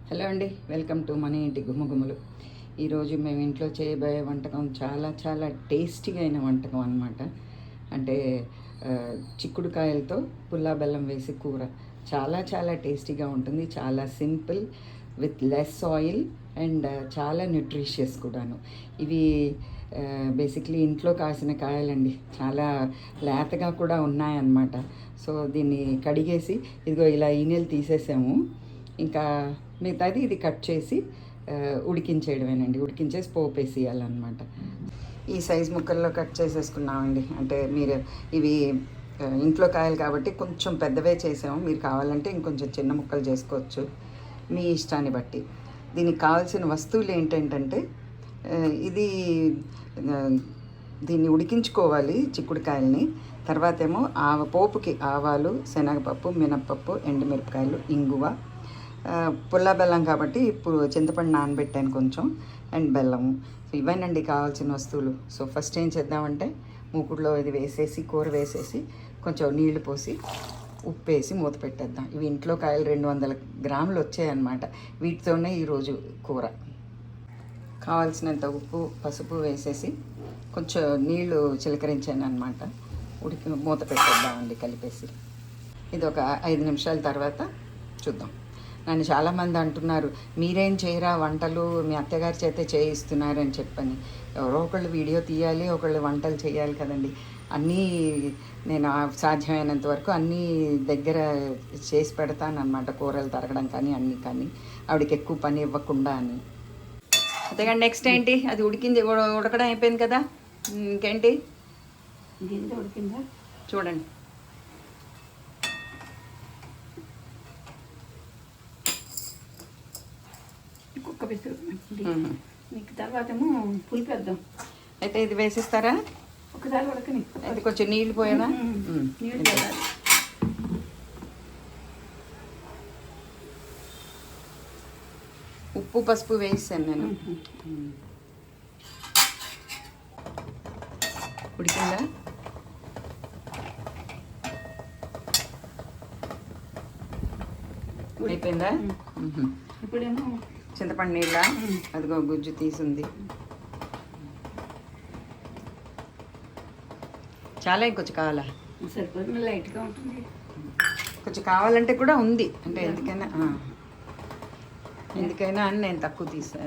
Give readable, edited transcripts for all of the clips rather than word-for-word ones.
Hello అండి, welcome to మన ఇంటి గుమ్మగుమ్మలు. ఈరోజు మేము ఇంట్లో చేయబోయే వంటకం చాలా చాలా టేస్టీగా అయిన వంటకం అన్నమాట. అంటే చిక్కుడుకాయలతో పుల్లా బెల్లం వేసి కూర చాలా చాలా టేస్టీగా ఉంటుంది. చాలా simple, with less oil and చాలా న్యూట్రిషియస్ కూడాను. ఇవి బేసిక్లీ ఇంట్లో కాసిన కాయలండి, చాలా లేతగా కూడా ఉన్నాయన్నమాట. సో దీన్ని కడిగేసి ఇదిగో ఇలా ఈనెలు తీసేసాము. ఇంకా మిగతాది ఇది కట్ చేసి ఉడికించేయడమేనండి. ఉడికించేసి పోపు వేసేయాలన్నమాట. ఈ సైజ్ ముక్కల్లో కట్ చేసేసుకున్నామండి. అంటే మీరు ఇవి ఇంట్లో కాయలు కాబట్టి కొంచెం పెద్దవే చేసాము. మీరు కావాలంటే ఇంకొంచెం చిన్న ముక్కలు చేసుకోవచ్చు మీ ఇష్టాన్ని బట్టి. దీనికి కావాల్సిన వస్తువులు ఏంటంటే ఇది దీన్ని ఉడికించుకోవాలి చిక్కుడుకాయలని. తర్వాత ఏమో పోపుకి ఆవాలు, శనగపప్పు, మినప్పప్పు, ఎండుమిరపకాయలు, ఇంగువ, పుల్ల బెల్లం కాబట్టి ఇప్పుడు చింతపండు నానబెట్టాను కొంచెం, అండ్ బెల్లము. ఇవేనండి కావాల్సిన వస్తువులు. సో ఫస్ట్ ఏం చేద్దామంటే మూకుడులో ఇది వేసేసి కూర వేసేసి కొంచెం నీళ్లు పోసి ఉప్పు వేసి మూత పెట్టేద్దాం. ఇవి ఇంట్లో కాయలు 200 గ్రాములు వచ్చాయన్నమాట. వీటితోనే ఈరోజు కూర. కావాల్సినంత ఉప్పు, పసుపు వేసేసి కొంచెం నీళ్లు చిలకరించాను అనమాట. మూత పెట్టేద్దామండి కలిపేసి. ఇది ఒక 5 నిమిషాల తర్వాత చూద్దాం. నన్ను చాలామంది అంటున్నారు, మీరేం చేయరా వంటలు, మీ అత్తగారి చేత చేయిస్తున్నారని చెప్పని. ఎవరో ఒకళ్ళు వీడియో తీయాలి, ఒకళ్ళు వంటలు చేయాలి కదండి. అన్నీ నేను సాధ్యమైనంత వరకు అన్నీ దగ్గర చేసి పెడతానమాట. కూరలు తరగడం కానీ అన్నీ, కానీ ఆవిడకి ఎక్కువ పని ఇవ్వకుండా అని. అంతేగాని నెక్స్ట్ ఏంటి, అది ఉడకడం అయిపోయింది కదా, ఇంకేంటి ఉడికిందా చూడండి. కుక్క పిసురు నీకు తర్వాత ఏమో పులిపేద్దాం. అయితే ఇది వేసిస్తారా? ఒకసారి ఉడకని అది కొంచెం నీళ్ళు పోయానా? నీళ్ళు పోయాలి. ఉప్పు పసుపు వేసాను నేను. ఉడికిందా? అయిపోయిందా? ఇప్పుడేమో చింతపండు నీళ్ళ అదిగో గుజ్జు తీసుంది. చాలా ఇంకొంచెం కావాలా? సరిపోతుంది, లైట్గా ఉంటుంది. కొంచెం కావాలంటే కూడా ఉంది. అంటే ఎందుకైనా అని నేను తక్కువ తీసా.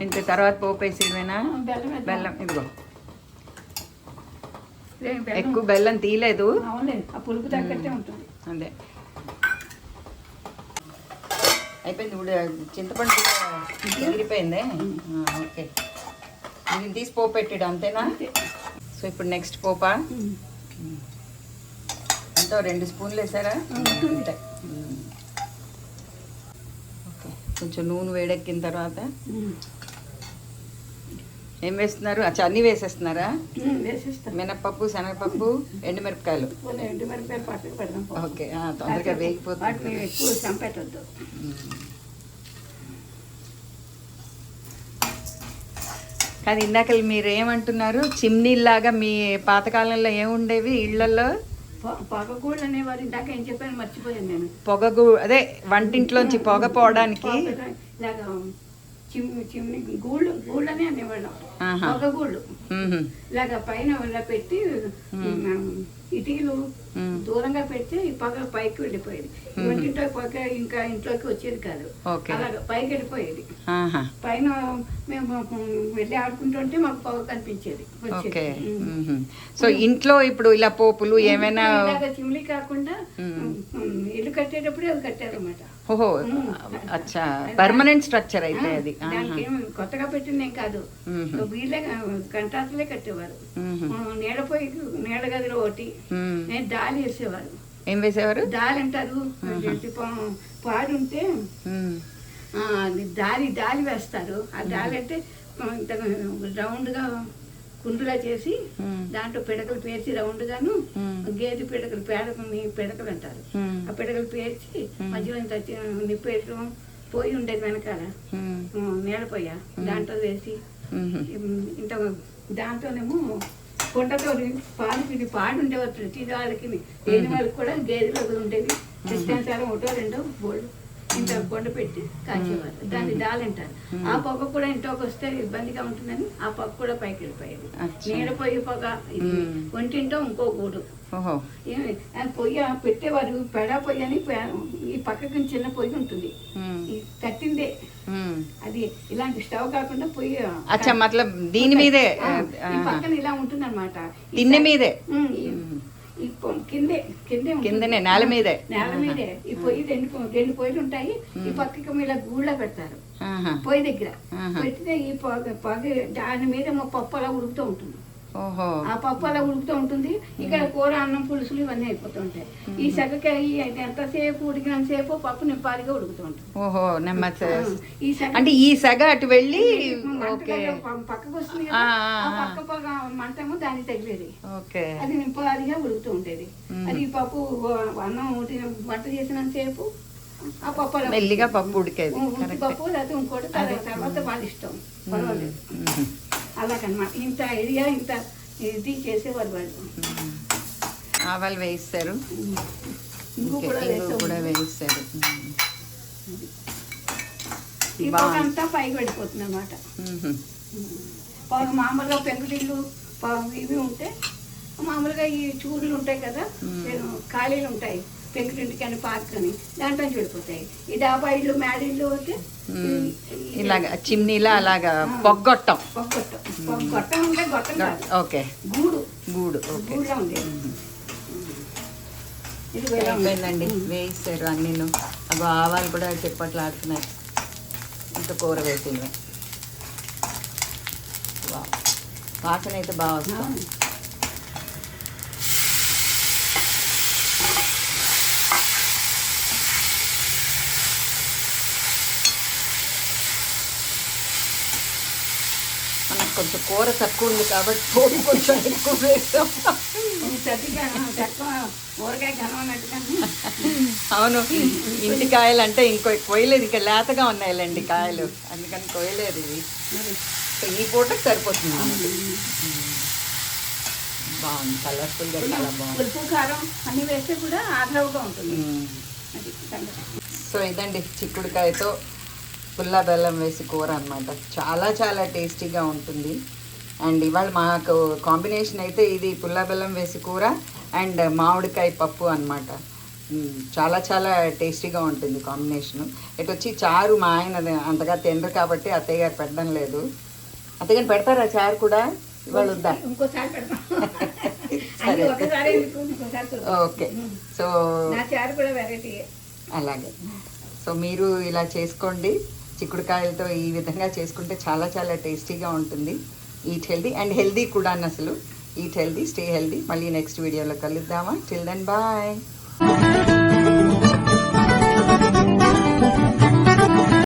ఇంత తర్వాత పోపు వేసేయడమేనా? బెల్లం ఇదిగో, ఎక్కువ బెల్లం తీయలేదు. ఆ పులుపు తగ్గట్టే ఉంటుంది. అదే అయిపోయింది. ఇప్పుడు చింతపండు ఎగిరిపోయిందే. ఓకే, దీన్ని తీసి పోపు పెట్టాడు అంతేనా? సో ఇప్పుడు నెక్స్ట్ పోపా ఎంతో 2 స్పూన్లు వేసారా? అంతే. ఓకే, కొంచెం నూనె వేడెక్కిన తర్వాత ఏం వేస్తున్నారు? అన్నీ వేసేస్తున్నారా? మినప్పప్పు, శనగపప్పు, ఎండుమిరపకాయలు. ఓకే, తొందరగా వేగిపోతుంది. కానీ ఇందాక మీరు ఏమంటున్నారు, చిమ్నీలాగా మీ పాతకాలంలో ఏముండేవి ఇళ్లలో? పొగగూళ్ళు అనేవారు. ఇందాక ఏం చెప్పాను మర్చిపోయాను నేను. అదే వంటింట్లోంచి పొగ పోవడానికి చిమ్ని గూళ్ళనే అనేవాళ్ళం. పొగగూళ్ళు ఇలాగ పైన ఇలా పెట్టి ఇటీలు దూరంగా పెడితే ఈ పొగ పైకి వెళ్ళిపోయేది. ఇంట్లో పొగ ఇంకా ఇంట్లోకి వచ్చేది కాదు, అలాగ పైకి వెళ్ళిపోయేది. పైన మేము వెళ్ళి ఆడుకుంటుంటే మాకు పొగ కనిపించేది. సో ఇంట్లో ఇప్పుడు ఇలా పోపులు ఏమైనా చిమ్లీ కాకుండా ఇల్లు కట్టేటప్పుడే అది కట్టారు అన్నమాట. ఓహో, అచ్చా, పర్మనెంట్ స్ట్రక్చర్ అయితే అది. దానికి కొత్తగా పెట్టింది ఏం కాదు, వీళ్ళే కంట్రాక్టర్లే కట్టేవారు. నీడ గదిలో ఒకటి దాలి వేసేవారు. ఏం వేసేవారు? దాలి అంటారు. పాడు ఉంటే దాలి వేస్తారు. ఆ దాలి అంటే రౌండ్ గా కుండులా చేసి దాంట్లో పిడకలు పేర్చి రౌండ్ గాను గేదె పిడకలు పిడకలు అంటారు. ఆ పిడకలు పేర్చి మధ్యలో నిప్పేయటం పొయ్యి ఉండేది వెనకాల, నీళ్ళ పొయ్య, దాంట్లో వేసి ఇంత దాంట్లోనేమో కొండతో పాలు పాడు ఉండేవారు ప్రతి వాళ్ళకి లేని వాళ్ళకి కూడా గేదెలు ఉండేవి క్రిస్టియన్సారం ఒకటో రెండో బోళ్ళు ఇంత కొండ పెట్టి కాచేవారు. దాన్ని దాలంటారు. ఆ పొగ కూడా ఇంట్లోకి వస్తే ఇబ్బందిగా ఉంటుందని ఆ పొగ కూడా పైకి వెళ్ళిపోయేది. నీడపోయి పొగ ఒంటింటో ఇంకో గూడు పొయ్యి పెట్టేవారు. పెడా పొయ్యి అని ఈ పక్కకి చిన్న పొయ్యి ఉంటుంది, కట్టిందే అది. ఇలాంటి స్టవ్ కాకుండా పొయ్యి దీని మీదే ఈ పక్కన ఇలా ఉంటుంది అనమాట. దీని మీదే కిందనే నేల మీదే ఈ పొయ్యి రెండు పొయ్యిలు ఉంటాయి. ఈ పక్కకి ఇలా గూళ్ళ పెడతారు పొయ్యి దగ్గర పెడితే ఈ పొగ దాని మీద మా పప్పు అలా ఉడుకుతూ ఉంటుంది. ఆ పప్పు అలా ఉడుకుతూ ఉంటుంది. ఇక్కడ కూర అన్నం పులుసులు ఇవన్నీ అయిపోతూ ఉంటాయి. ఈ సగకాయ ఎంతసేపు ఉడికినంతసేపు పప్పు నింపాదిగా ఉడుకుతూ ఉంటుంది. అంటే ఈ సగ అటు వెళ్ళి పక్కకు వస్తుంది, పక్క పొగ మంటము దాన్ని తగిలేది, అది నింపాదిగా ఉడుకుతూ ఉండేది. అది ఈ పప్పు అన్నం వంట చేసినంతసేపు ఆ పప్పు మెల్లిగా పప్పు ఉడికేది. పప్పు లేకపోతే ఇంకోటి తర్వాత వాళ్ళ ఇష్టం, పర్వాలేదు. అలాగనమాట. ఇంత ఐడియా ఇంత ఇది చేసేవారు వాళ్ళు. ఆవాలు వేయిస్తారు, కూడా వేయిస్తారు. ఈ పొగ అంతా పైకి పడిపోతుంది అన్నమాట. మామూలుగా పెంకుటిల్లు ఇవి ఉంటే మామూలుగా ఈ చూర్లు ఉంటాయి కదా, ఖాళీలు ఉంటాయి పెంకుటింటికి అని పార్క్ అని, దాంట్లో వెళ్ళిపోతాయి. ఈ డాబా ఇల్లు మేడిల్లు అయితే ఇలాగా చిమ్నీలా అలాగా పొగ్గొట్టం ఉంటే గొట్టం కాదు, గూడు గూడులా ఉండేది. అయిపోయిందండి, వేయిస్తారు అన్నీ. అవి ఆవాలు కూడా చెప్పట్లాడుతున్నాయి. ఇంకా కూర వేసేవి వాసన అయితే బాగా వస్తుంది. మనకు కొంచెం కూర తక్కువ ఉంది కాబట్టి పోపు కొంచెం ఎక్కువ వేస్తాం. అవును, ఇంటి కాయలు అంటే ఇంకో కొయ్యలేదు, ఇంకా లేతగా ఉన్నాయిలేండి కాయలు, అందుకని కొయ్యలేదు ఇవి. ఈ పూటకి సరిపోతుంది. బాగుంది, కలర్ఫుల్గా చాలా బాగుంది. ఉప్పు కారం అన్ని వేస్తే కూడా ఆర్లవుగా ఉంటుంది. సో ఇదండి చిక్కుడుకాయతో పుల్ల బెల్లం వేసి కూర అనమాట. చాలా చాలా టేస్టీగా ఉంటుంది. అండ్ ఇవాళ మాకు కాంబినేషన్ అయితే ఇది పుల్ల బెల్లం వేసి కూర అండ్ మామిడికాయ పప్పు అనమాట. చాలా చాలా టేస్టీగా ఉంటుంది కాంబినేషను. ఇటు వచ్చి చారు మా ఆయన అంతగా తినరు కాబట్టి అత్తయ్య గారు పెట్టడం లేదు. అత్తయ్య గారు పెడతారా చారు కూడా? ఇవాళ వద్దా? ఓకే, సో అలాగే. సో మీరు ఇలా చేసుకోండి, చిక్కుడుకాయలతో ఈ విధంగా చేసుకుంటే చాలా చాలా టేస్టీగా ఉంటుంది. ఈట్ హెల్దీ అండ్ హెల్దీ కూడా. అసలు ఈట్ హెల్దీ, స్టే హెల్దీ. మళ్ళీ నెక్స్ట్ వీడియోలో కలుద్దామా? Till then bye.